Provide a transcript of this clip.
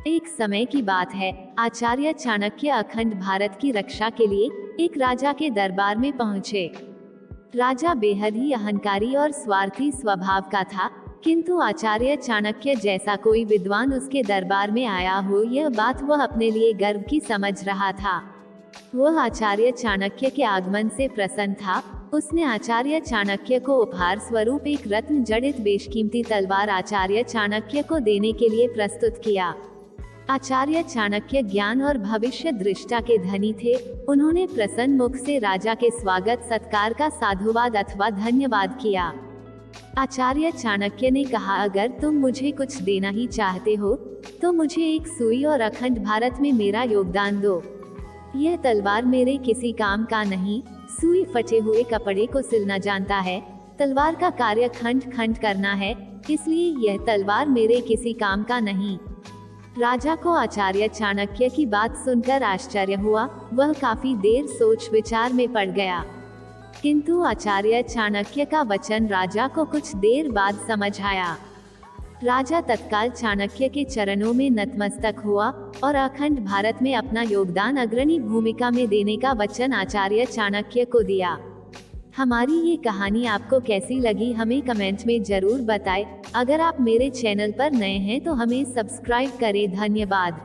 एक समय की बात है, आचार्य चाणक्य अखंड भारत की रक्षा के लिए एक राजा के दरबार में पहुंचे। राजा बेहद ही अहंकारी और स्वार्थी स्वभाव का था, किंतु आचार्य चाणक्य जैसा कोई विद्वान उसके दरबार में आया हो, यह बात वह अपने लिए गर्व की समझ रहा था। वह आचार्य चाणक्य के आगमन से प्रसन्न था। उसने आचार्य चाणक्य को उपहार स्वरूप एक रत्न जड़ित बेशकीमती तलवार आचार्य चाणक्य को देने के लिए प्रस्तुत किया। आचार्य चाणक्य ज्ञान और भविष्य दृष्टा के धनी थे। उन्होंने प्रसन्न मुख से राजा के स्वागत सत्कार का साधुवाद अथवा धन्यवाद किया। आचार्य चाणक्य ने कहा, अगर तुम मुझे कुछ देना ही चाहते हो तो मुझे एक सुई और अखंड भारत में मेरा योगदान दो। यह तलवार मेरे किसी काम का नहीं। सुई फटे हुए कपड़े को सिलना जानता है, तलवार का कार्य खंड खंड करना है, इसलिए यह तलवार मेरे किसी काम का नहीं। राजा को आचार्य चाणक्य की बात सुनकर आश्चर्य हुआ। वह काफी देर सोच विचार में पड़ गया, किंतु आचार्य चाणक्य का वचन राजा को कुछ देर बाद समझ आया। राजा तत्काल चाणक्य के चरणों में नतमस्तक हुआ और अखंड भारत में अपना योगदान अग्रणी भूमिका में देने का वचन आचार्य चाणक्य को दिया। हमारी ये कहानी आपको कैसी लगी हमें कमेंट में जरूर बताएं। अगर आप मेरे चैनल पर नए हैं तो हमें सब्सक्राइब करें। धन्यवाद।